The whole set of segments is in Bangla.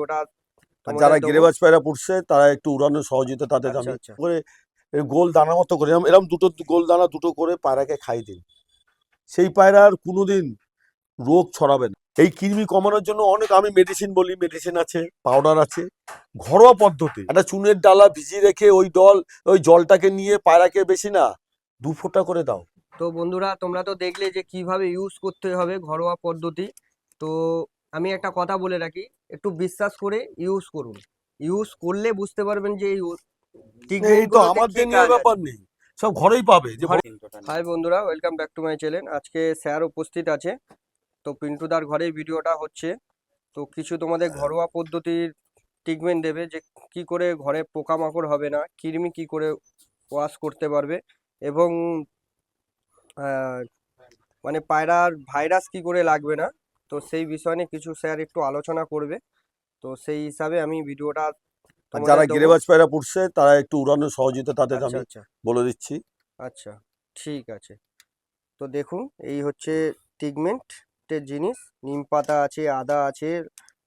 ওটা যারা গিরিবাজ পায়রা পুষছে তারা একটু উড়ানোর সহযোগিতা তাদের আমি করে গোল দানা মতো করে এরকম দুটো গোল দানা দুটো করে পায়রাকে খাই দিন। সেই পায়রার কোনোদিন রোগ ছড়াবে না। এই কৃমি কমানোর জন্য অনেক আমি মেডিসিন বলি, মেডিসিন আছে, পাউডার আছে, ঘরোয়া পদ্ধতি। একটা চুনের ডালা ভিজিয়ে রেখে ওই জলটাকে নিয়ে পায়রাকে বেশি না 2 ফোঁটা করে দাও। তো বন্ধুরা তোমরা তো দেখলে যে কিভাবে ইউজ করতে হবে ঘরোয়া পদ্ধতি। তো আমি একটা কথা বলে রাখি, একটু বিশ্বাস করে ইউজ করুন। ইউজ করলে বুঝতে পারবেন যে এই তো আমাদের নিয়ে ব্যাপার নেই, সব ঘরেই পাবে। হাই বন্ধুরা, welcome back to my channel. আজকে স্যার উপস্থিত আছে, তো পিন্টুদার ঘরে ভিডিওটা হচ্ছে। তো কিছু তোমাদের ঘরোয়া পদ্ধতির ট্রিটমেন্ট দেবে, যে কি করে ঘরে পোকামাকড় হবে না, কৃমি কি করে ওয়াশ করতে পারবে, এবং মানে পায়রার ভাইরাস কি করে লাগবে না। তো সেই বিষয় নিয়ে কিছু স্যার একটু আলোচনা করবে। তো সেই হিসাবে আমি ভিডিওটা যারা গিরিবাজ পায়রা পুষছে তারা একটু উড়ানোর সহযোগিতা তাদের আমি বলে দিচ্ছি। আচ্ছা ঠিক আছে। তো দেখুন, এই হচ্ছে ট্রিটমেন্টের জিনিস। নিম পাতা আছে, আদা আছে,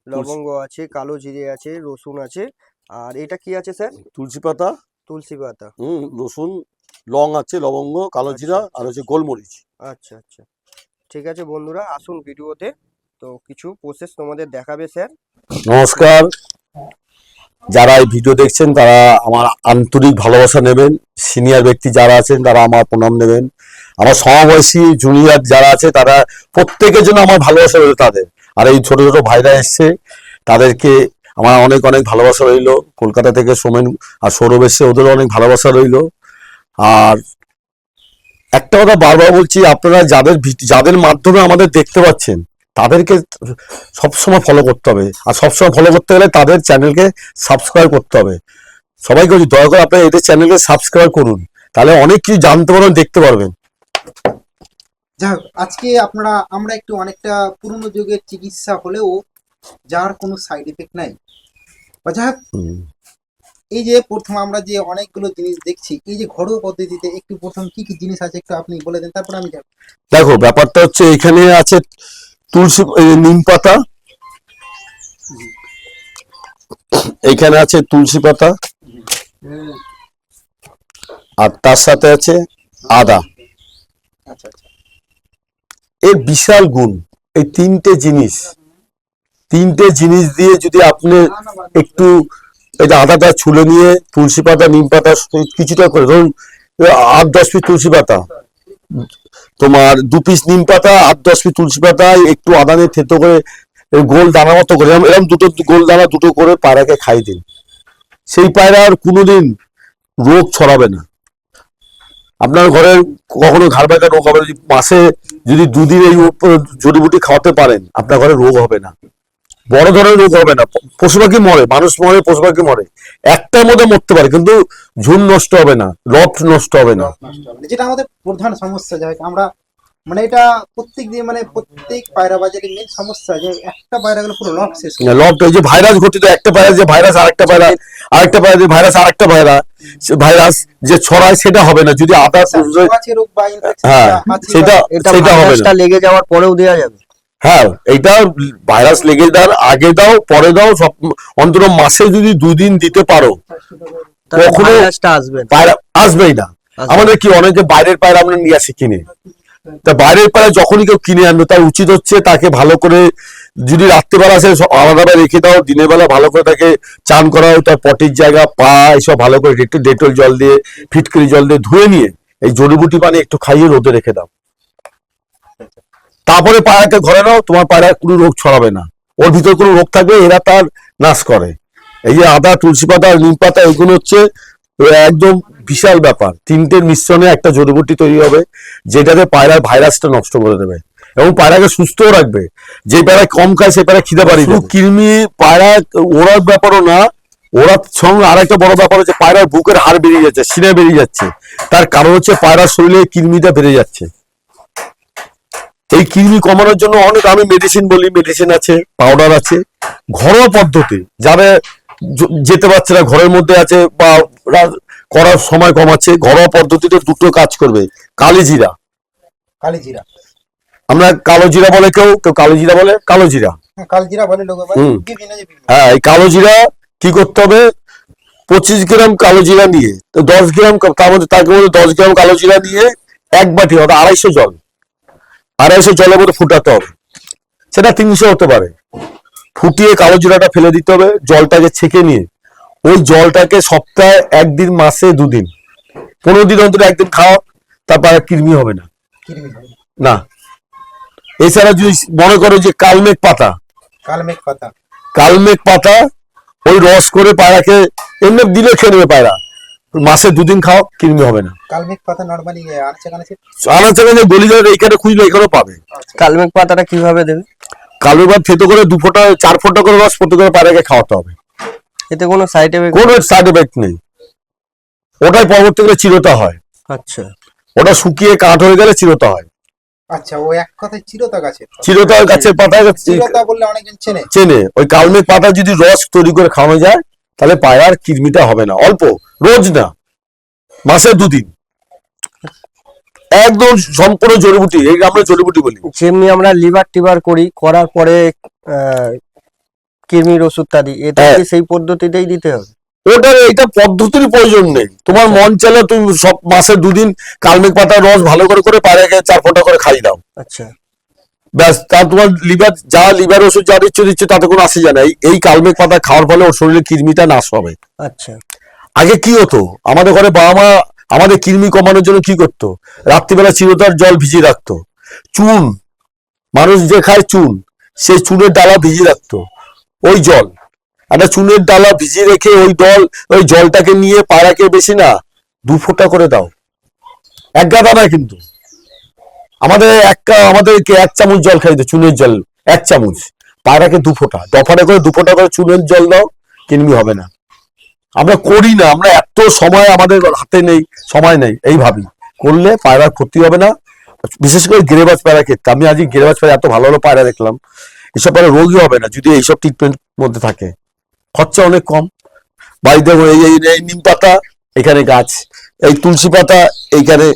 লবঙ্গ আছে, কালো জিরে আছে, রসুন আছে, আর এটা কি আছে স্যার? তুলসী পাতা। তুলসী পাতা, রসুন, লং আছে, লবঙ্গ, কালো জিরা, আর হচ্ছে গোলমরিচ। আচ্ছা আচ্ছা ঠিক আছে বন্ধুরা, আসুন ভিডিওতে। তো কিছু প্রসেস তোমাদের দেখাবে স্যার। নমস্কার, যারা এই ভিডিও দেখছেন তারা আমার আন্তরিক ভালোবাসা নেবেন। সিনিয়র ব্যক্তি যারা আছেন তারা আমার প্রণাম নেবেন। আমার সমবয়সী জুনিয়র যারা আছে তারা প্রত্যেকের জন্য আমার ভালোবাসা রইল তাদের। আর এই ছোট ছোট ভাইরা এসছে, তাদেরকে আমার অনেক অনেক ভালোবাসা রইল। কলকাতা থেকে সোমেন আর সৌরভ এসছে, ওদেরও অনেক ভালোবাসা রইল। আর একটা কথা বারবার বলছি, আপনারা যাদের মাধ্যমে আমাদের দেখতে পাচ্ছেন তাদেরকে সবসময় ফলো করতে হবে। আর সবসময় ফলো করতে গেলে তাদের চ্যানেলকে সাবস্ক্রাইব করতে হবে। সবাইকে বলছি, দয়া করে আপনারা এদের চ্যানেলকে সাবস্ক্রাইব করুন, তাহলে অনেক কিছু জানতে পারবেন, দেখতে পারবেন। যাক, আজকে আমরা একটু অনেকটা পুরনো যুগের চিকিৎসা হলেও যার কোনো সাইড এফেক্ট নাই। যাক, এই যে প্রথম আমরা যে অনেকগুলো জিনিস দেখছি, এই যে ঘরোয়া পদ্ধতিতে একটু প্রথম কি কি জিনিস আছে একটু আপনি বলে দেন, তারপর আমি যাব। দেখো, ব্যাপারটা হচ্ছে এখানে আছে তুলসী, নিম পাতা, এইখানে আছে তুলসী পাতা, আর তার সাথে আছে আদা। আচ্ছা আচ্ছা, এর বিশাল গুণ। এই তিনটে জিনিস দিয়ে যদি আপনি একটু এটা আদাটা ছুলে নিয়ে তুলসী পাতা, নিম পাতা কিছুটা করে ধরুন 8-10 পিস তুলসী পাতা, তোমার 2 পিস নিম পাতা, 8-10 পিস তুলসী পাতা, একটু আদা নিয়ে থেতো করে গোল দানা মতো করে এরকম দুটো গোল দানা দুটো করে পায়রাকে খাই দিন। সেই পায়রার কোনোদিন রোগ ছড়াবে না। আপনার ঘরের কখনো ঘাড় ব্যথা রোগ হবে না। মাসে যদি 2 দিন এই জড়িবুটি খাওয়াতে পারেন, আপনার ঘরে রোগ হবে না, বড় ধরনের রোগ হবে না। পশু পাখি মরে, মানুষ মরে, পশু পাখি মরে, একটার মধ্যে মরতে পারে, কিন্তু ঝুন নষ্ট হবে না, লফট নষ্ট হবে না। যেটা আমাদের প্রধান সমস্যা, যাই আমরা মানে এটা প্রত্যেক দিন মানে প্রত্যেক পায়রা বাজারে মেন সমস্যা, যে একটা পায়রা গেলে পুরো লফট শেষ। লফট, এই যে ভাইরাস ঘটিত, একটা পায়রা যে ভাইরাস আরেকটা পায়রা, আরেকটা পায়রা যে ভাইরাস আরেকটা পায়রা, ভাইরাস যে ছড়ায় সেটা হবে না যদি আদা রোগ বা ইনফেকশন, হ্যাঁ সেটা হবে না। লেগে যাওয়ার পরেও দেওয়া যাবে। হ্যাঁ, এইটা ভাইরাস লেগে দেওয়ার আগে দাও, পরে দাও, সব অন্তত মাসে যদি 2 দিন দিতে পারো, কখনো পায়রা আসবেই না। আমাদের কি অনেকে বাইরের পায়রা আমরা নিয়ে আসি কিনে, তা বাইরের পায়রা যখনই কেউ কিনে আনবে তার উচিত হচ্ছে তাকে ভালো করে, যদি রাত্রেবেলা আসে আলাদাভাবে রেখে দাও, দিনের বেলা ভালো করে তাকে চান করাও, তার পটির জায়গা, পা এসব ভালো করে একটু ডেটল জল দিয়ে, ফিটকিরি জল দিয়ে ধুয়ে নিয়ে এই জড়িবুটি পানি একটু খাইয়ে রোদে রেখে দাও, তারপরে পায়রাকে ঘরে নাও। তোমার পায়রা কোনো রোগ ছড়াবে না। ওর ভিতরে কোনো রোগ থাকবে এরা তার নাশ করে। এই যে আদা, তুলসী পাতা, নিম পাতা, এগুলো হচ্ছে একদম বিশাল ব্যাপার। তিনটের মিশ্রণে একটা জড়িবুটি তৈরি হবে, যেটাতে পায়রার ভাইরাসটা নষ্ট করে দেবে এবং পায়রাকে সুস্থও রাখবে। যে পায়রা কম খায় সে পায়রা খিদে পারি। কৃমি পায়রা ওড়ার ব্যাপারও না, ওরা সঙ্গে আরেকটা বড় ব্যাপার হচ্ছে পায়রার বুকের হাড় বেরিয়ে যাচ্ছে, সিনে বেরিয়ে যাচ্ছে। তার কারণ হচ্ছে পায়রার শরীরে কৃমিটা বেড়ে যাচ্ছে। এই কৃমি কমানোর জন্য অনেক আমি মেডিসিন বলি, মেডিসিন আছে, পাউডার আছে, ঘরোয়া পদ্ধতি। যারা যেতে পারছে না, ঘরের মধ্যে আছে বা করার সময় কম আছে, ঘরোয়া পদ্ধতিতে দুটো কাজ করবে। কালিজিরা, কালিজিরা, আমরা কালো জিরা বলে, কেউ কালো জিরা বলে, কালো জিরা কালজিরা বলে লোক হুম। বিভিন্ন যে বিভিন্ন। হ্যাঁ, এই কালো জিরা কি করতে হবে, 25 গ্রাম কালো জিরা নিয়ে, তো 10 গ্রাম তার মধ্যে 10 গ্রাম কালো জিরা নিয়ে 1 বাটি অর্থাৎ 250 জল, 250 জলের মধ্যে ফুটাতে হবে। সেটা 300 হতে পারে। ফুটিয়ে কালো জিরাটা ফেলে দিতে হবে, জলটাকে ছেঁকে নিয়ে ওই জলটাকে সপ্তাহে 1 দিন, মাসে 2 দিন, 15 দিন অন্তর 1 দিন খাও, তারপর আর কৃমি হবে না। কৃমি হয়। না, এছাড়া যদি মনে করো যে কালমেঘ পাতা, কালমেঘ পাতা, কালমেঘ পাতা ওই রস করে পায়রাকে এমনি দিলে খেয়ে নেবে পায়রা, মাসে 2 দিন খাও, কৃমি হবে না। কালমেঘ পাতা নরমালি আনাচে কানাচে আনাচে কানাচে গলি যাবে, এইখানে খুঁজলে এখানেও পাবে। কালমেঘ পাতাটা কিভাবে দেবে? কালমেঘ পাতা থেতো করে 2 ফোঁটা 4 ফোঁটা করে রস প্রত্যেক পায়রাকে খাওয়াতে হবে। এতে কোনো সাইড এফেক্ট? কোনো সাইড এফেক্ট নেই। ওটাই পরবর্তীকালে চিরতা হয়। আচ্ছা, ওটা শুকিয়ে কাঠ হয়ে গেলে চিরতা হয়। আচ্ছা, ও এক কথায় চিরতা গাছের পাতা। চিরতা গাছের পাতা চিরতা বললে অনেকজন চেনে। চেনে। ওই কালমেঘ পাতা যদি রস তৈরি করে খাওয়ানো যায়, তাহলে পায়রার কৃমিটা হবে না। অল্প, রোজ না, মাসে 2 দিন। একদম সম্পূর্ণ জড়িবুটি, এই আমরা জড়িবুটি বলি। যেমনি আমরা লিভার টিভার করার পরে কৃমির ওষুধটা দিই, এটা কি সেই পদ্ধতিতেই দিতে হবে? ওটা এটা পদ্ধতির প্রয়োজন নেই। তোমার মন চাইলে তুমি সব মাসে 2 দিন কালমেঘ পাতার রস ভালো করে করে পায়রাকে 4 ফোঁটা করে খাইয়ে দাও, আচ্ছা, ব্যাস। তা তোমার লিভার ওষুধ যা দিচ্ছে তাতে কোনো আসে যায় না। এই কালমেঘ পাতা খাওয়ার ফলে ওর শরীরে কৃমিটা নাশ হবে। আচ্ছা। আগে কি হতো, আমাদের ঘরে বাবা মা আমাদের কৃমি কমানোর জন্য কি করতো, রাত্রিবেলা চিরতার জল ভিজিয়ে রাখতো। চুন, মানুষ যে খায় চুন, সেই চুনের ডালা ভিজিয়ে রাখতো। ওই জল, একটা চুনের ডালা ভিজিয়ে রেখে ওই জলটাকে নিয়ে পায়রাকে বেশি না 2 ফোঁটা করে দাও, 1 গাদা না কিন্তু। আমাদেরকে 1 চামচ জল খাইতো, চুনের জল 1 চামচ, পায়রাকে 2 ফোঁটা, দফাটা করে 2 ফোঁটা করে চুনের জল দাও, কৃমি হবে না। আমরা করি না, আমরা এত সময় আমাদের হাতে নেই, সময় নেই, এই ভাবি। করলে পায়রার ক্ষতি হবে না। বিশেষ করে গিরেবাজ পায়রা ক্ষেত্রে, আমি আজকে গিরেবাজ পায়রা এত ভালো ভালো পায়রা দেখলাম, এসব পায়রা রোগী হবে না যদি এইসব ট্রিটমেন্ট মধ্যে থাকে। খরচা অনেক কম। বাড়িতে এই নিম পাতা, এখানে গাছ, এই তুলসী পাতা এইখানে,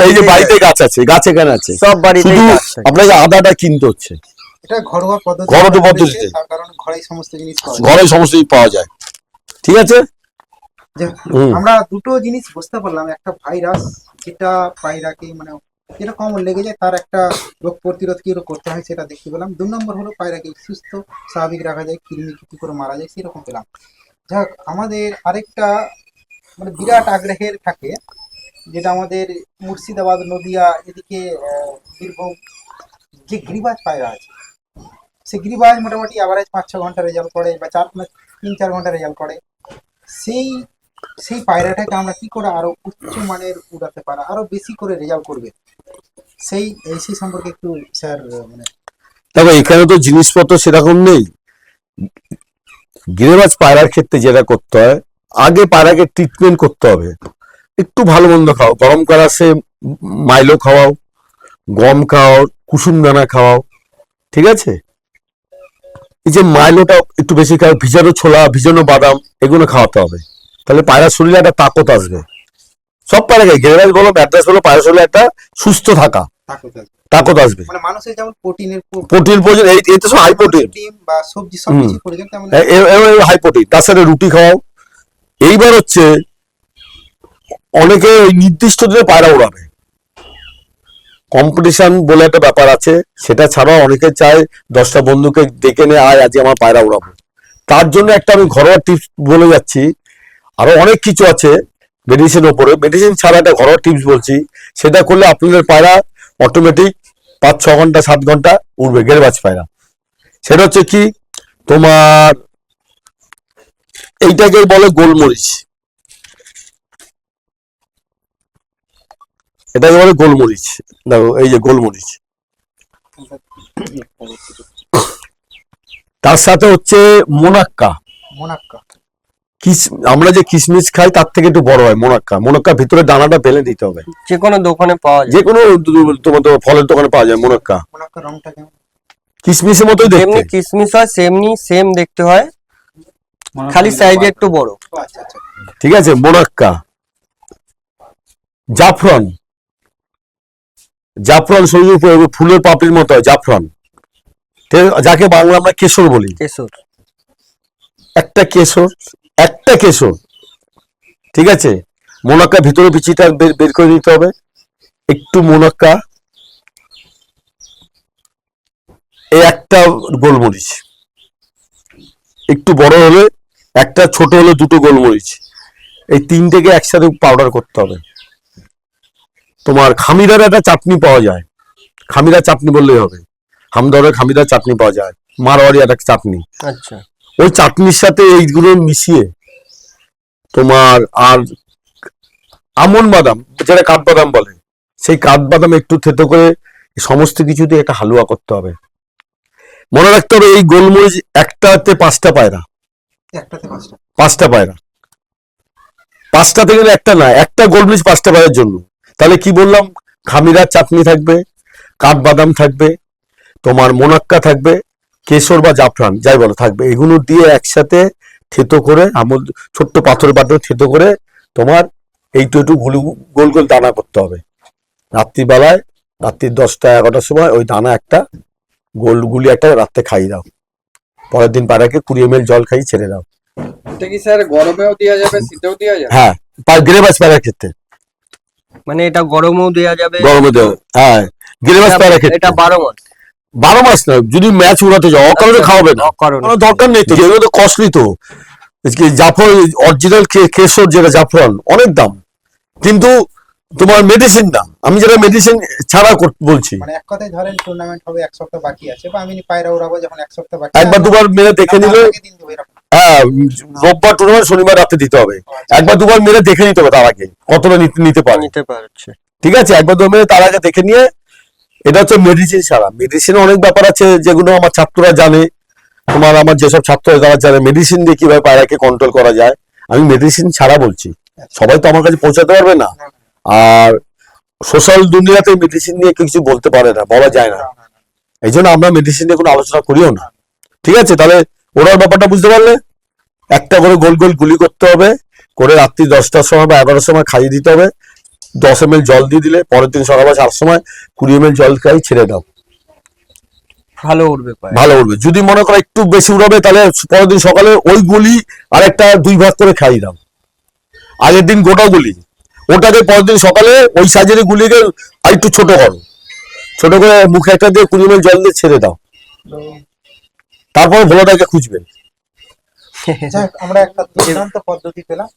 এই যে বাড়িতে গাছ আছে, গাছ এখানে আছে, সব বাড়িতে শুধু আপনাকে আদাটা কিনতে হচ্ছে। এটা ঘরোয়া পদ্ধতি, ঘরোয়া পদ্ধতিতে। তার কারণে ঘরেই সমস্ত জিনিস পাওয়া যায়। ঘরে সমস্ত কিছু পাওয়া যায়। ঠিক আছে। আমরা দুটো জিনিস বুঝতে পারলাম, একটা ভাইরাস যেটা পায়রাকে মানে যেটা কমন লেগে যায়, তার একটা রোগ প্রতিরোধ কি করতে হয় সেটা দেখতে পেলাম। 2 নম্বর হলো পায়রাকে সুস্থ স্বাভাবিক রাখা যায়, কৃমি কি করে মারা যায় সেরকম পেলাম। যাক, আমাদের আরেকটা মানে বিরাট আগ্রহের থাকে, যেটা আমাদের মুর্শিদাবাদ, নদিয়া এদিকে বীরভূম যে গিরিবাজ পায়রা আছে, সে গিরিবাজ মোটামুটি অ্যাভারেজ 5-6 ঘন্টা রেজাল্ট করে, বা 3-4 ঘন্টা রেজাল্ট করে। সেই পায়রাটাকে আমরা কি করে আরো উচ্চ মানের উড়াতে পারা, আরো বেশি করে রেজাল্ট করবে, সেই সম্পর্কে একটু স্যার মানে। দেখো, এখানে তো জিনিসপত্র সেরকম নেই। গিরিবাজ পায়রার ক্ষেত্রে যেটা করতে হয়, আগে পায়রাকে ট্রিটমেন্ট করতে হবে। একটু ভালো মন্দ খাও, গরম করাসে মাইলো খাওয়াও, গম খাওয়াও, কুসুম দানা খাওয়াও, ঠিক আছে। এই যে মাইলোটা একটু বেশি খাও, ভিজানো ছোলা, ভিজানো বাদাম, এগুলো খাওয়াতে হবে। তাহলে পায়রার শরীরে একটা তাকত আসবে। সব পায়রাকে, গিরিবাজ বলো, ম্যাড্রাস বলো, পায়রার শরীরে একটা সুস্থ থাকা তাকত আসবে। মানে মানুষের যেমন প্রোটিনের প্রয়োজন, এতে সব হাই প্রোটিন, ডিম বা সবজি সবকিছু প্রয়োজন, তেমন হাই প্রোটিন, তার সাথে রুটি খাওয়াও। এইবার হচ্ছে অনেকে ওই নির্দিষ্ট দিনে পায়রা উড়াবে, কম্পিটিশন বলে একটা ব্যাপার আছে। সেটা ছাড়াও অনেকে চায় 10টা বন্ধুকে ডেকে নিয়ে আয় আজকে আমার পায়রা উড়াবো। তার জন্য একটা আমি ঘরোয়া টিপস বলে যাচ্ছি। আরো অনেক কিছু আছে মেডিসিন ওপরে, মেডিসিন ছাড়া একটা ঘরোয়া টিপস বলছি। সেটা করলে আপনাদের পায়রা অটোমেটিক 5-6 ঘন্টা 7 ঘন্টা উড়বে, গিরিবাজ পায়রা। সেটা হচ্ছে কি, তোমার এইটাকে বলে গোলমরিচ, এটাকে বলে গোলমরিচ। দেখো, এই যে গোলমরিচ, তার সাথে হচ্ছে মোনাক্কা। আমরা যে কিশমিশ খাই তার থেকে একটু বড় হয় মোনাক্কা ভিতরে দানাটা ফেলে দিতে হবে। যে কোনো দোকানে পাওয়া যায়, যে কোনো তোমার ফলের দোকানে পাওয়া যায় মোনাক্কা। রংটা কেমন? কিশমিশের মতোই দেখতে, যেমনি কিশমিশ হয় সেম দেখতে হয়, খালি সাইজে একটু বড়। আচ্ছা আচ্ছা, ঠিক আছে। মোনাক্কা, জাফরান শরীরের ফুলের পাপড়ির মতো হয় জাফরান, যাকে বাংলা আমরা কেশর বলি, কেশর। একটা কেশর, ঠিক আছে। মোনাক্কা ভিতরে বিচিটা বের করে নিতে হবে, একটু মোনাক্কা, এই একটা গোলমরিচ, একটু বড় হলে একটা, ছোট হলে দুটো গোলমরিচ, এই তিনটেকে একসাথে পাউডার করতে হবে। তোমার খামিরার একটা চাটনি পাওয়া যায়, খামিরা চাটনি বললেই হবে, হামদরের খামিরা চাটনি পাওয়া যায়, মারওয়াড়ি একটা চাটনি, আচ্ছা। ওই চাটনির সাথে এইগুলো মিশিয়ে তোমার, আর আমন বাদাম, যেটা কাঠবাদাম বলে, সেই কাঠবাদাম একটু থেতো করে সমস্ত কিছু দিয়ে একটা হালুয়া করতে হবে। মনে রাখতে হবে এই গোলমরিচ একটাতে 5টা পায়রা, একটাতে 5টা। 5টা পায়রা, 5টাতে গেলে একটা না, একটা গোলমরিচ 5টা পায়রার জন্য। তাহলে কি বললাম, খামিরার চাটনি থাকবে, কাঠবাদাম থাকবে, তোমার মোনাক্কা থাকবে, কেশর বা জাফরান যাই বলো থাকবে, এগুলো দিয়ে একসাথে থেতো করে, আমল ছোট্ট পাথরের পাত্রে থেতো করে তোমার একটু গোল গোল দানা করতে হবে। রাত্রিবেলায়, রাত্রি 10টা 11টার সময় ওই দানা একটা গুলি একটা রাত্রে খাইয়ে দাও, পরের দিন পায়রাকে 20 ml জল খাইয়ে ছেড়ে দাও। এটা কি স্যার গরমেও দেওয়া যাবে, শীতেও দেওয়া যাবে? হ্যাঁ, গ্রেবাস পায়রার ক্ষেত্রে মানে এটা গরমেও দেওয়া যাবে? গরমে দেওয়া, হ্যাঁ গ্রেবাস পায়রার ক্ষেত্রে এটা 12 মাস? 12 মাস না, যদি ম্যাচ উড়াতে যাও অকারণে খাওয়াবে না, কোনো দরকার নেই তো, যেগুলো তো কস্টলি তো। জাফর অরিজিনাল কেশর যেটা জাফরান অনেক দাম, কিন্তু তোমার মেডিসিন না, আমি যেটা মেডিসিন ছাড়া বলছি। মানে এক কথায় ধরেন টুর্নামেন্ট হবে 1 সপ্তাহ বাকি আছে, বা আমি পায়রা উড়াবো যখন 1 সপ্তাহ বাকি, একবার দুবার মেরে দেখে নিলে, হ্যাঁ রোববার টুর্নামেন্ট শনিবার রাতে দিতে হবে, একবার দুবার মেরে দেখে নিতে হবে তার আগে কতটা নিতে পারছে, ঠিক আছে। একবার দুবার মেরে তার আগে দেখে নিয়ে, এটা হচ্ছে মেডিসিন ছাড়া। মেডিসিনে অনেক ব্যাপার আছে যেগুলো আমার ছাত্ররা জানে, তোমার আমার যেসব ছাত্ররা যারা জানে মেডিসিন দিয়ে কিভাবে পায়রাকে কন্ট্রোল করা যায়, আমি মেডিসিন ছাড়া বলছি। সবাই তো আমার কাছে পৌঁছাতে পারবে না, আর সোশ্যাল দুনিয়াতে মেডিসিন নিয়ে কিছু বলতে পারে না, বলা যায় না, এই জন্য আমরা মেডিসিন নিয়ে কোনো আলোচনা করিও না, ঠিক আছে। তাহলে ওরার ব্যাপারটা বুঝতে পারলে, একটা করে গোল গোল গুলি করতে হবে, করে রাত্রি 10টার সময় বা 11টার সময় খাইয়ে দিতে হবে, 10 ml জল দিয়ে দিলে পরের দিন সকাল 7টার সময় 20 ml জল খাই ছেড়ে দাও, ভালো উঠবে পায়রা। ভালো উঠবে। যদি মনে করো একটু বেশি উড়াবে, তাহলে পরের দিন সকালে ওই গুলি আরেকটা 2 ভাগ করে খাইয়ে দাও, আগের দিন গোটা গুলি, ওটাকে পরের দিন সকালে ওই সাইজের গুলিকে আর একটু ছোট করো, ছোট করে মুখে একটা দিয়ে 20 ml জল দিয়ে ছেড়ে দাও, তারপর ভোলাটাকে খুঁজবে। যাক, আমরা একটা দুর্দান্ত পদ্ধতি পেলাম,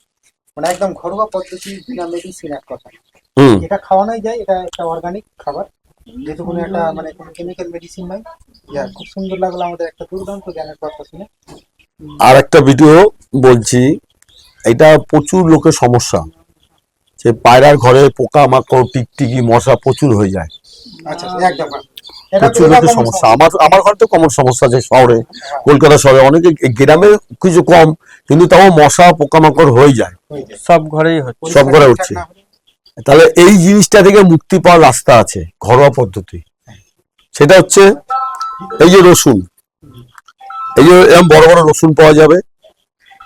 মানে একদম ঘরোয়া পদ্ধতি, বিনা মেডিসিন এক কথা। এটা খাওয়ানোই যায়, এটা একটা অর্গানিক খাবার, যেহেতু কোনো একটা মানে কোনো কেমিক্যাল মেডিসিন নাই। যাক, খুব সুন্দর লাগলো আমাদের একটা দুর্দান্ত জ্ঞানের কথা শুনে। আর একটা ভিডিও বলছি, এটা প্রচুর লোকের সমস্যা, যে পায়রার ঘরে পোকা মাকড় টিকটিকি মশা প্রচুর হয়ে যায়, আচ্ছা একদম, এটা প্রচুর লোকের সমস্যা। আমার ঘরে তো কমন সমস্যা আছে, শহরে কলকাতা শহরে, অনেকে গ্রামে কিছু কম, কিন্তু তাও মশা পোকামাকড় হয়ে যায়, সব ঘরেই হচ্ছে। সব ঘরে হচ্ছে। তাহলে এই জিনিসটা থেকে মুক্তি পাওয়ার রাস্তা আছে, ঘরোয়া পদ্ধতি, সেটা হচ্ছে এই যে রসুন, এই যে এরকম বড় বড় রসুন পাওয়া যাবে,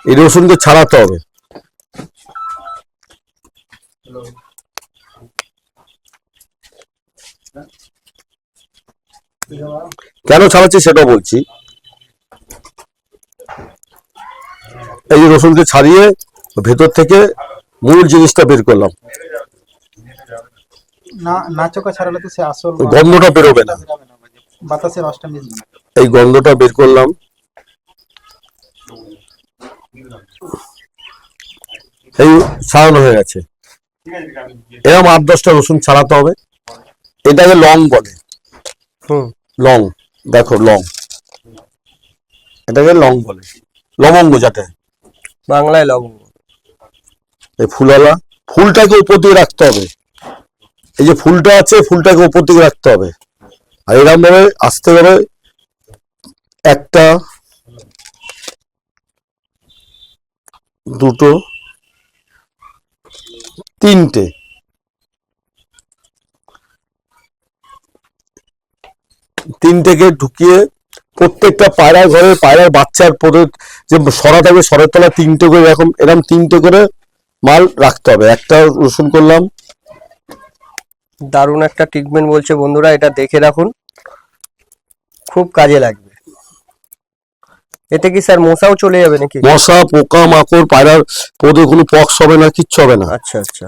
এই রসুনকে ছাড়াতে হবে, কেন ছাড়াচ্ছি সেটা বলছি। এই যে রসুনকে ছাড়িয়ে ভেতর থেকে মূল জিনিসটা বের করলাম, না নাচকা ছাড়ালে তো সে আসল গন্ধটা বেরোবে না, বাতাসের রসটা মিশবে না। এই গন্ধটা বের করলাম, এই ছাড়ানো হয়ে গেছে। এরকম 8-10টা রসুন ছাড়াতে হবে, এটাকে লং বলে, লং, দেখো লং, এটাকে লং বলে, লবঙ্গ যাতে বাংলায় লবঙ্গ। এই ফুলওয়ালা, ফুলটাকে উপর দিকে রাখতে হবে, এই যে ফুলটা আছে ফুলটাকে উপর দিকে রাখতে হবে, আর এরকম ভাবে আসতে হবে, 1টা 2টো 3টে, তিনটেকে ঢুকিয়ে প্রত্যেকটা পায়রার ঘরে পায়রার বাচ্চার যে সরা থাকবে সরের তলা 3টে করে এরকম 3টে করে মাল রাখতে হবে। একটা রসুন করলাম, দারুণ একটা ট্রিটমেন্ট বলছে বন্ধুরা, এটা দেখে রাখুন, খুব কাজে লাগবে। এতে কি স্যার মশাও চলে যাবে নাকি? মশা পোকা মাকড় পায়রার ওদের কোনো পক্স হবে না, কিচ্ছু হবে না। আচ্ছা আচ্ছা,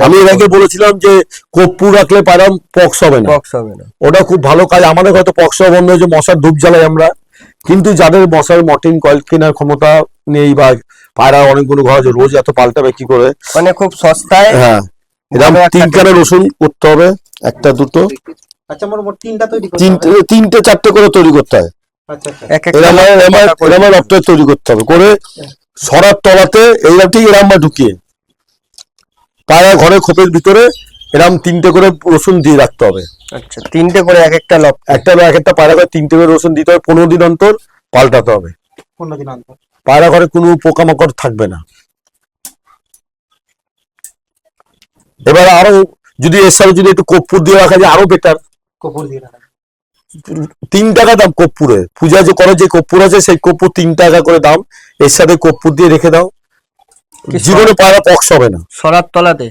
আমি এর আগে বলেছিলাম যে কর্পূর রাখলে পায়রা পক্স হবে না, বক্স হবে না। ওটা খুব ভালো কাজ। আমাদের হয়তো পক্স বন্ধ হয়েছে, মশার ধূপ জ্বালাই আমরা, কিন্তু যাদের মশার মর্টিন কয়েল কেনার ক্ষমতা নেই বা পায়রা অনেকগুলো ঘর আছে, রোজ এত পাল্টাবে কি করে? মানে খুব সস্তায় হ্যাঁ, এরকম ভালো একটা 3 খানা রসুন করতে হবে, একটা দুটো আচ্ছা মোট 3টা তৈরি করতে হবে। তিনটে চারটে করে তৈরি করতে হয়। আচ্ছা আচ্ছা এক একটা এরম রপ্তায় তৈরি করতে হবে করে সরার তলাতে এইরকম ঠিক এরম ঢুকিয়ে পায়রা ঘরের খোপের ভিতরে এরম 3টে করে রসুন দিয়ে রাখতে হবে। আচ্ছা, 3টে করে এক একটা লব। এক একটা পায়রা ঘরে 3টে করে রসুন দিতে হবে, 15 দিন অন্তর পাল্টাতে হবে। 15 দিন অন্তর পায়রা ঘরে কোনো পোকামাকড় থাকবে না। এবার আরো যদি এর সাথে যদি একটু কর্পূর দিয়ে রাখা যায় আরো বেটার। কপুর দিয়ে রাখা। 3 টাকা দাম কর্পূরে, পূজা যে করে যে কর্পূর আছে সেই কর্পূর 3 টাকা করে দাম, এর সাথে কর্পূর দিয়ে রেখে দাও, জীবনে পায়রা পক্স হবে না। সরার তলাতে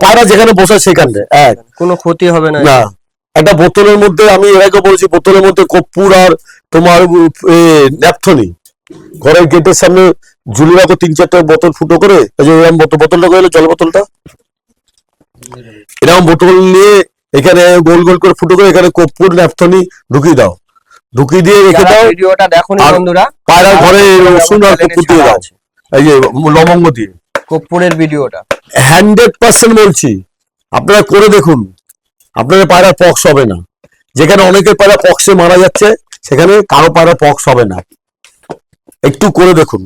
পায়রা যেখানে বসে সেখানে কোনো ক্ষতি হবে না। না। একটা বোতলের মধ্যে, আমি এর আগে বলেছি, বোতলের মধ্যে কর্পূর আর তোমার ন্যাপথনি ঘরের গেটের সামনে ঝুলিয়ে রাখো, 3-4টা বোতল ফুটো করে। এই যে এরকম বোতলটা করে জল বোতলটা এরকম বোতল নিয়ে এখানে গোল গোল করে ফুটো করে এখানে কর্পূর ন্যাপথনি ঢুকিয়ে দাও, ঢুকিয়ে দিয়ে রেখে দাও। ভিডিওটা দেখুন আর বন্ধুরা, পায়রার ঘরে রসুন আর কর্পূর দিয়ে দাও, এই যে লবঙ্গ দিয়ে। কর্পূরের ভিডিওটা 100% বলছি, আপনারা করে দেখুন, আপনাদের পায়রা পক্স হবে না। যেখানে অনেকের পায়রা পক্সে মারা যাচ্ছে সেখানে কারো পায়রা পক্স হবে না, একটু করে দেখুন।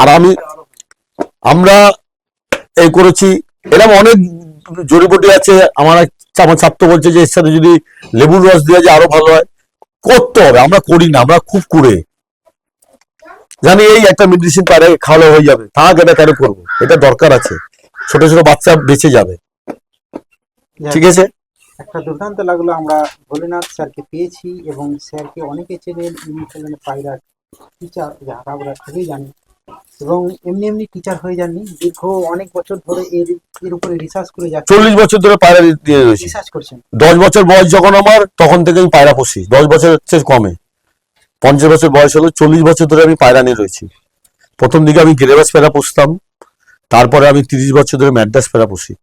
আর আমরা এই করেছি, এরকম অনেক জড়িবুটি আছে। আমার ছাত্র বলছে যে এর সাথে যদি লেবুর রস দেওয়া যায় আরো ভালো হয়, করতে হবে। আমরা করি না, আমরা খুব করে জানি এই একটা মেডিসিন পায়রা খাওয়ালে হয়ে যাবে, থাক এটা কেন করবো, এটা দরকার আছে, ছোট ছোট বাচ্চা বেঁচে যাবে। ঠিক আছে, একটা দুর্দান্ত লাগলো, আমরা ভোলেনাথ স্যারকে পেয়েছি এবং স্যারকে অনেকে চেনেন, ইনি হলেন পায়রার টিচার, যারা আমরা খুবই জানি, এবং এমনি এমনি টিচার হয়ে যাননি, দীর্ঘ অনেক বছর ধরে এর উপরে রিসার্চ করে যাচ্ছেন, 40 বছর ধরে পায়রা দিয়ে রয়েছি। রিসার্চ করছেন। 10 বছর বয়স যখন আমার, তখন থেকে আমি পায়রা পুষি। 10 বছর হচ্ছে কমে, 50 বছর বয়স হলো, 40 বছর ধরে আমি পায়রা নিয়ে রয়েছি। প্রথম দিকে আমি গিরিবাজ পায়রা পুষতাম, তারপরে আমি 30 বছর ধরে ম্যাড্রাস পায়রা পুষি।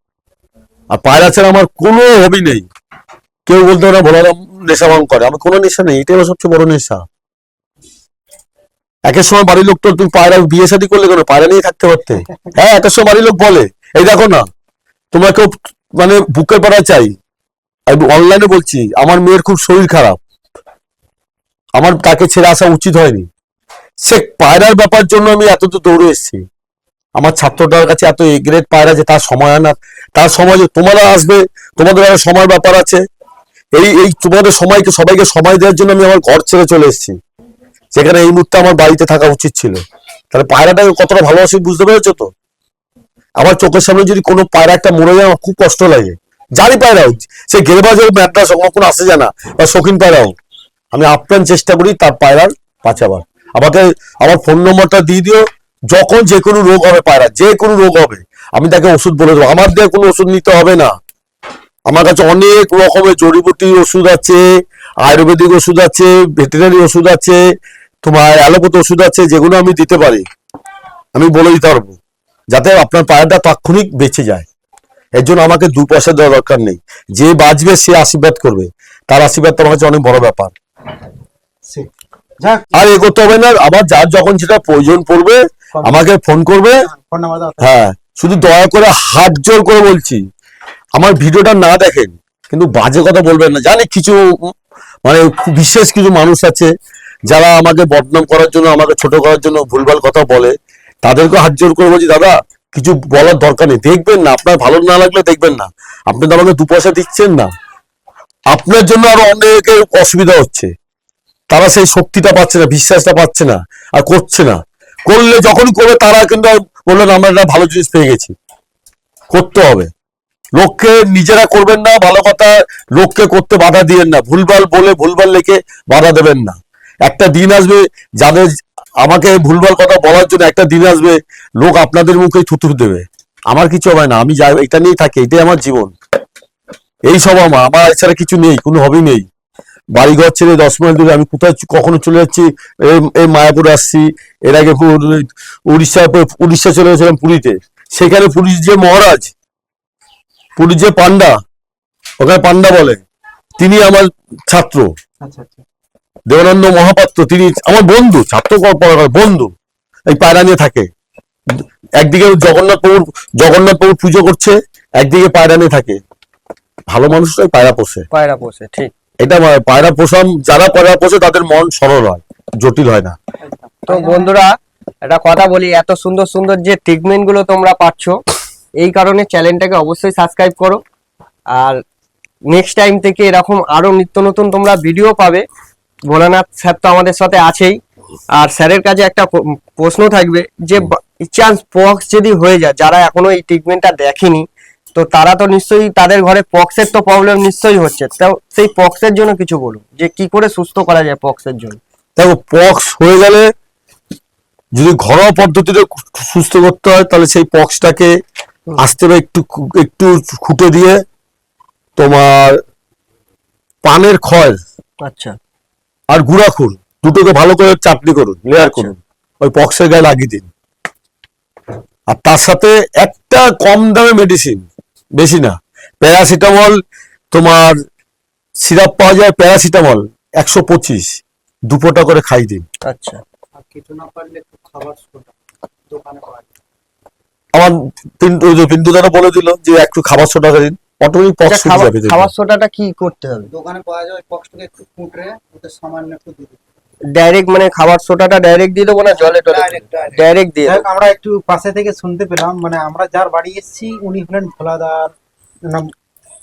আর পায়রা ছাড়া আমার কোনো হবি নেই। কেউ বলতে পারে ভোলারাম নেশা ভাঙ করে, আমার কোনো নেশা নেই, এটাই আমার সবচেয়ে বড় নেশা। একের সময় বাড়ির লোক তো, তুমি পায়রা বিয়ে শাদী করলে কেন, পায়রা নিয়ে থাকতে পারতে। হ্যাঁ, একের সময় বাড়ির লোক বলে, এই দেখো না তোমরা কেউ মানে বুকের পাড়ায় চাই। আমি অনলাইনে বলছি, আমার মেয়ের খুব শরীর খারাপ, আমার তাকে ছেড়ে আসা উচিত হয়নি, সে পায়রার ব্যাপার জন্য আমি এত তো দৌড়ে এসেছি। আমার ছাত্রটার কাছে এত গ্রেড পায়রা যে তার সময় হয় না, তার সময় তোমরা আসবে, তোমাদের আরো সময় ব্যাপার আছে, এই তোমাদের সময়কে সবাইকে সময় দেওয়ার জন্য আমি আমার ঘর ছেড়ে চলে এসেছি, সেখানে এই মুহূর্তে আমার বাড়িতে থাকা উচিত ছিল। তাহলে পায়রাটাকে কতটা ভালোবাসি বুঝতে পেরেছো তো? আমার চোখের সামনে যদি কোনো পায়রা একটা মরে যায় আমার খুব কষ্ট লাগে, যারই পায়রা হোক, সে গেরবাজ হোক, ম্যাড্রাস হোক, কোনো আসে যায় না, বা শৌখিন পায়রা হোক, আমি আপ্রাণ চেষ্টা করি তার পায়রার বাঁচাবার। আমাকে আমার ফোন নম্বরটা দিয়ে দিও, যখন যে কোনো রোগ হবে পায়রা, যে কোনো রোগ হবে আমি তাকে ওষুধ বলে দেবো। আমার দিয়ে কোনো ওষুধ নিতে হবে না, আমার কাছে অনেক রকমের জড়িবুটি ওষুধ আছে, আয়ুর্বেদিক ওষুধ আছে, ভেটেরিনারি ওষুধ আছে, তোমার অ্যালোপ্যাথি ওষুধ আছে, যেগুলো আমি দিতে পারি, আমি বলে দিতে পারবো, যাতে আপনার পায়রাটা তাৎক্ষণিক বেঁচে যায়। এর জন্য আমাকে 2 পয়সা দেওয়া দরকার নেই, যে বাঁচবে সে আশীর্বাদ করবে, তার আশীর্বাদ তো আমার কাছে অনেক বড় ব্যাপার। যাক, আর এগোতে হবে না, আবার যার যখন যেটা প্রয়োজন পড়বে আমাকে ফোন করবে। ফোন নাম্বার দাও। হ্যাঁ, শুধু দয়া করে হাত জোর করে বলছি, আমার ভিডিওটা না দেখেন কিন্তু বাজে কথা বলবেন না। জানি কিছু মানে বিশেষ কিছু মানুষ আছে যারা আমাকে বদনাম করার জন্য, আমাকে ছোট করার জন্য ভুলভাল কথা বলে, তাদেরকে হাত জোর করে বলছি, দাদা কিছু বলার দরকার নেই, দেখবেন না, আপনার ভালো না লাগলে দেখবেন না, আপনি তো আমাকে 2 পয়সা দিচ্ছেন না, আপনার জন্য আরো অনেকের অসুবিধা হচ্ছে, তারা সেই শক্তিটা পাচ্ছে না, বিশ্বাসটা পাচ্ছে না, আর করছে না। করলে যখন করবে তারা কিন্তু বললেন আমরা একটা ভালো জিনিস পেয়ে গেছি। করতে হবে, লোককে নিজেরা করবেন না ভালো কথা, লোককে করতে বাধা দিবেন না, ভুলভাল বলে ভুলভাল লেখে বাধা দেবেন না। একটা দিন আসবে যাদের আমাকে ভুলভাল কথা বলার জন্য, একটা দিন আসবে লোক আপনাদের মুখে থুতু দেবে, আমার কিছু হবে না, আমি যাই এটা নিয়েই থাকি, এটাই আমার জীবন, এই সব আমার এছাড়া কিছু নেই, কোনো হবি নেই। বাড়িঘর ছেড়ে 10 মাইল দূরে আমি কোথায় কখনো চলে যাচ্ছি, এই মায়াপুর আসছি, এর আগে উড়িষ্যা চলে গেছিলাম পুরীতে, সেখানে পুরীর যে মহারাজ, পুরীর যে পান্ডা, ওখানে পান্ডা বলে, তিনি আমার ছাত্র, আচ্ছা আচ্ছা। দেবানন্দ মহাপাত্র, তিনি আমার বন্ধু, ছাত্র পড়ার বন্ধু, এই পায়রা নিয়ে থাকে। একদিকে জগন্নাথ প্রভুর পুজো করছে, একদিকে পায়রা নিয়ে থাকে। ভালো মানুষরাই পায়রা পোষে, পায়রা পোষে, ঠিক। এটা পায়রা পোষান, যারা পায়রা পোষে তাদের মন সরল হয়, জটিল হয় না। তো বন্ধুরা একটা কথা বলি, এত সুন্দর সুন্দর যে ট্রিটমেন্ট গুলো তোমরা পাচ্ছ, এই কারণে চ্যানেলটাকে অবশ্যই সাবস্ক্রাইব করো। আর নেক্সট টাইম থেকে এরকম আরো নিত্য নতুন তোমরা ভিডিও পাবে। ভোলানাথ স্যার তো আমাদের সাথে আছেই। আর স্যারের কাছে একটা প্রশ্ন থাকবে যে চান্স পক্স যদি হয়ে যায়, যারা এখনো এই ট্রিটমেন্টটা দেখেনি, তো তারা তো নিশ্চয়ই তাদের ঘরে পক্সের তো প্রবলেম নিশ্চয়ই হচ্ছে, তো সেই পক্সের জন্য কিছু বলুন, যে কি করে সুস্থ করা যায় পক্সের জন্য। দেখো, পক্স হয়ে গেলে যদি ঘরোয়া পদ্ধতিতে সুস্থ করতে হয়, তাহলে সেই পক্সটাকে আস্তে করে একটু একটু খুঁটে দিয়ে তোমার পানের খয় আচ্ছা আর গুঁড়াখুর দুটোকে ভালো করে চাটনি করুন, লেয়ার করুন, ওই পক্সের গায়ে লাগিয়ে দিন। আর তার সাথে একটা কম দামে মেডিসিন, বেশি না, প্যারাসিটামল, তোমার সিরাপ পাওয়া যায় প্যারাসিটামল 125, 2 ফোঁটা করে খাই দিন। আচ্ছা। আর কিছু না পারলে একটু খাবার সোডা দোকানে পাওয়া যায়। আমার পিন্টু দাদা বলে দিল যে একটু খাবার সোডা দিন, অটোমেটিক পক্স আচ্ছা, শুকিয়ে যাবে। খাবার সোডাটা কি করতে হবে? দোকানে পাওয়া যায়, ওই পক্সটাকে একটু ফুটে ওতে সামান্য একটু দিয়ে দিতে ডাইরেক্ট মানে খাবার সোডাটা ডাইরেক্ট দিয়ে দেবো না জলে টলে? ডাইরেক্ট দিয়ে যাই হোক, দেবো। আমরা একটু পাশে থেকে শুনতে পেলাম, মানে আমরা যার বাড়ি এসেছি উনি হলেন ভোলাদার,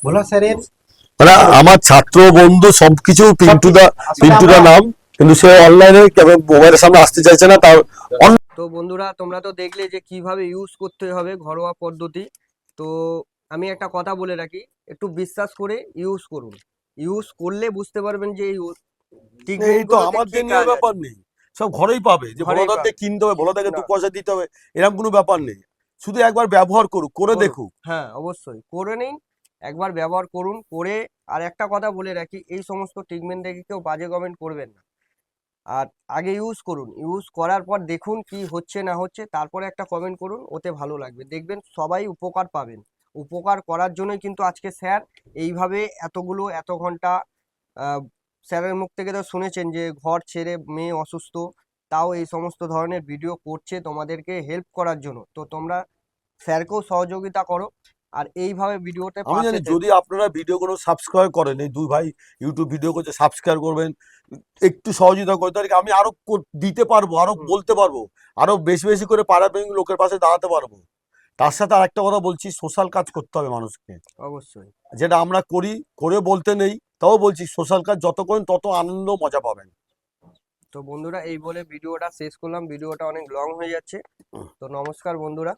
ভোলা স্যারের মানে আমার ছাত্র বন্ধু সবকিছু পিন্টুদা নাম, কিন্তু সে অনলাইনে মোবাইলের সামনে আসতে চাইছে না। তার তো বন্ধুরা তোমরা তো দেখলে যে কিভাবে ইউজ করতে হবে ঘরোয়া পদ্ধতি। তো আমি একটা কথা বলে রাখি, একটু বিশ্বাস করে ইউজ করুন। ইউজ করলে বুঝতে পারবেন যে এই এই তো আমাদের নিয়ে ব্যাপার নেই, সব ঘরেই পাবে, যে ঘরেই ভোলাদার পাবে। কিনতে হবে, ভোলাদাকে না। 2 পয়সা দিতে হবে, এরকম কোনো ব্যাপার নেই। শুধু একবার ব্যবহার করুক, করে করুন। দেখুক। হ্যাঁ অবশ্যই করে নিন, একবার ব্যবহার করুন। করে আর একটা কথা বলে রাখি, এই সমস্ত ট্রিটমেন্ট দেখে কেউ বাজে কমেন্ট করবেন না। আর আগে ইউজ করুন, ইউজ করার পর দেখুন কি হচ্ছে না হচ্ছে, তারপরে একটা কমেন্ট করুন, ওতে ভালো লাগবে, দেখবেন সবাই উপকার পাবেন। উপকার করার জন্যই কিন্তু আজকে স্যার এইভাবে এত ঘন্টা স্যারের মুখ থেকে তো শুনেছেন যে ঘর ছেড়ে মেয়ে অসুস্থ, তাও এই সমস্ত ধরনের ভিডিও করছে তোমাদেরকে হেল্প করার জন্য। তো তোমরা স্যারকেও সহযোগিতা করো আর এইভাবে ভিডিওতে আমি পাশে জানি থেকো। যদি আপনারা ভিডিও কোনো সাবস্ক্রাইব করেন, এই 2 ভাই ইউটিউব ভিডিও করছে, সাবস্ক্রাইব করবেন, একটু সহযোগিতা করতে পারি, আমি আরো দিতে পারবো, আরো বলতে পারবো, আরো বেশি বেশি করে পাড়া লোকের পাশে দাঁড়াতে পারবো। তার সাথে আরেকটা কথা বলছি, সোশ্যাল কাজ করতে হবে মানুষকে, অবশ্যই। যেটা আমরা করি, করে বলতে নেই, তাও বলছি সোশ্যাল কাজ যত করেন তত আনন্দ মজা পাবেন। তো বন্ধুরা এই বলে ভিডিওটা শেষ করলাম, ভিডিওটা অনেক লং হয়ে যাচ্ছে। তো নমস্কার বন্ধুরা।